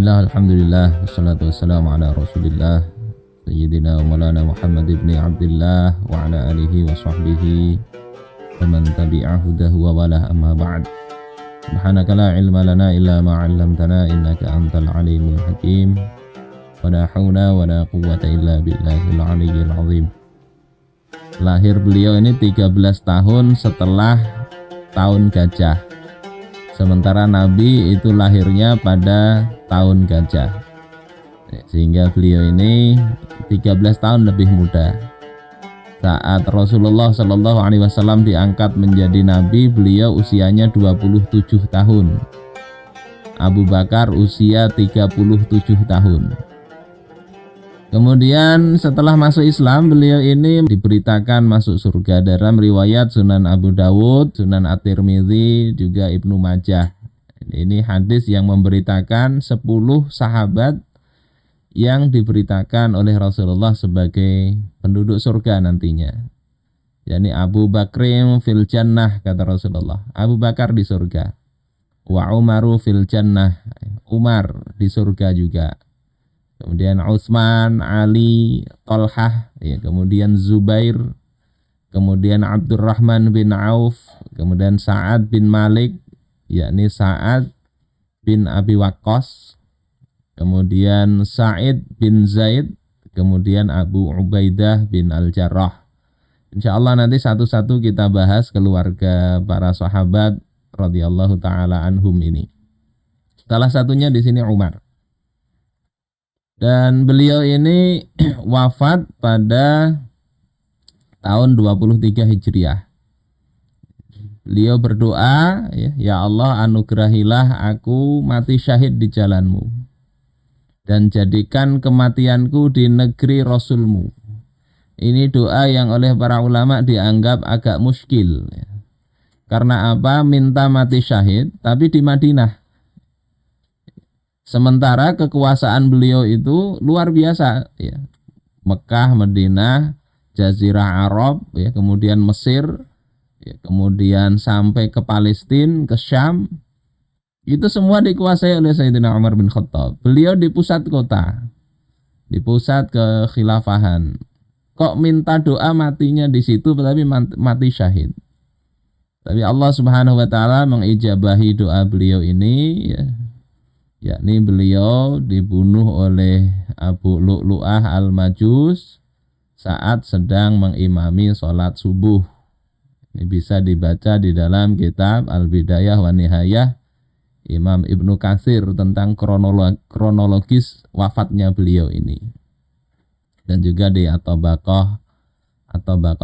Bismillah, alhamdulillah, wassalatu wassalamu ala rasulillah Sayyidina wa maulana Muhammad ibn Abdullah wa ala alihi wa sahbihi wa man tabi'ahu dahu wa walah amma ba'd. Subhanaka la ilma lana illa ma 'allamtana innaka antal alimul hakim. Wa la hawla wa la quwwata illa billahil aliyyil azim. Lahir beliau ini 13 tahun setelah tahun gajah. Sementara Nabi itu lahirnya pada tahun gajah, sehingga beliau ini 13 tahun lebih muda. Saat Rasulullah Shallallahu Alaihi Wasallam diangkat menjadi Nabi, beliau usianya 27 tahun. Abu Bakar usia 37 tahun. Kemudian setelah masuk Islam, beliau ini diberitakan masuk surga dalam riwayat Sunan Abu Dawud, Sunan At-Tirmidzi, juga Ibnu Majah. Ini hadis yang memberitakan 10 sahabat yang diberitakan oleh Rasulullah sebagai penduduk surga nantinya. Yani Abu Bakrim fil jannah, kata Rasulullah. Abu Bakar di surga. Wa Umaru fil jannah. Umar di surga juga. Kemudian Utsman, Ali, Tolhah, ya, kemudian Zubair, kemudian Abdurrahman bin Auf, kemudian Sa'ad bin Malik, yakni Sa'ad bin Abi Waqqas, kemudian Sa'id bin Zaid, kemudian Abu Ubaidah bin Al-Jarrah. Insyaallah nanti satu-satu kita bahas keluarga para sahabat radhiyallahu taala anhum ini. Salah satunya di sini Umar. Dan beliau ini wafat pada tahun 23 Hijriah. Beliau berdoa, ya Allah, anugerahilah aku mati syahid di jalanmu, dan jadikan kematianku di negeri Rasulmu. Ini doa yang oleh para ulama dianggap agak muskil. Karena apa? Minta mati syahid, tapi di Madinah. Sementara kekuasaan beliau itu luar biasa, ya. Mekah, Madinah, Jazirah Arab, ya, kemudian Mesir, ya, kemudian sampai ke Palestina, ke Syam. Itu semua dikuasai oleh Sayyidina Umar bin Khattab. Beliau di pusat kota, di pusat kekhilafahan. Kok minta doa matinya di situ, tapi mati syahid. Tapi Allah Subhanahu wa taala mengijabahi doa beliau ini, ya. Yakni beliau dibunuh oleh Abu Lu'lu'ah al-Majus saat sedang mengimami sholat subuh. Ini bisa dibaca di dalam kitab Al-Bidayah wa Nihayah Imam Ibnu Katsir tentang kronologis wafatnya beliau ini. Dan juga di At-Tabaqah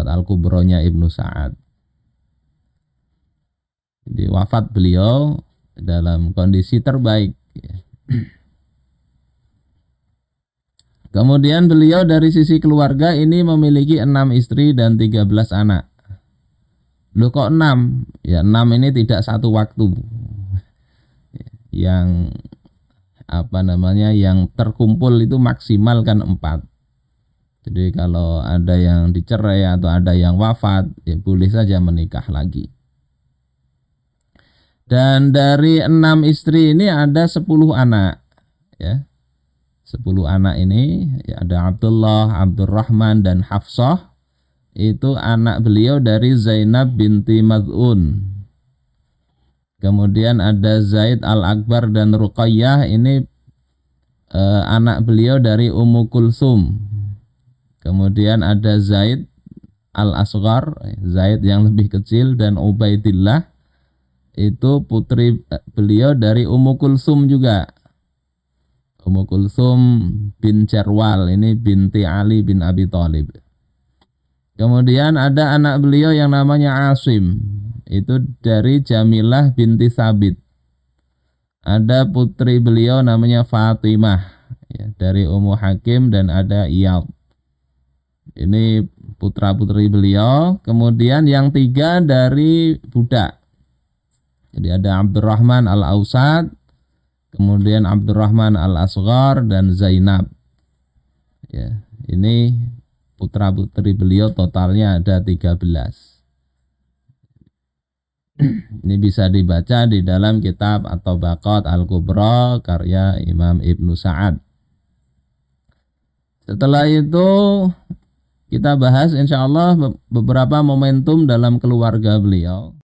Al-Kubronya Ibnu Sa'ad. Jadi wafat beliau dalam kondisi terbaik. Kemudian beliau dari sisi keluarga ini memiliki 6 istri dan 13 anak. Loh kok 6? Ya 6 ini tidak satu waktu. Yang yang terkumpul itu maksimal kan 4. Jadi kalau ada yang dicerai atau ada yang wafat, ya boleh saja menikah lagi. Dan dari 6 istri ini ada 10 anak, ya. 10 anak ini, ya, ada Abdullah, Abdurrahman, dan Hafsah. Itu anak beliau dari Zainab binti Mad'un. Kemudian ada Zaid al-Akbar dan Ruqayyah, ini anak beliau dari Ummu Kulsum. Kemudian ada Zaid al-Asghar, Zaid yang lebih kecil, dan Ubaidillah, itu putri beliau dari Ummu Kulsum juga. Ummu Kulsum bin Jarwal, ini binti Ali bin Abi Thalib. Kemudian ada anak beliau yang namanya Asim, itu dari Jamilah binti Sabit. Ada putri beliau namanya Fatimah, ya, dari Ummu Hakim, dan ada Iyad. Ini putra-putri beliau. Kemudian yang 3 dari budak. Jadi ada Abdurrahman al-Ausad, kemudian Abdurrahman al-Asghar, dan Zainab. Ya, ini putra-putri beliau totalnya ada 13. Ini bisa dibaca di dalam kitab At-Tabaqat Al-Kubra karya Imam Ibnu Sa'ad. Setelah itu kita bahas insya Allah beberapa momentum dalam keluarga beliau.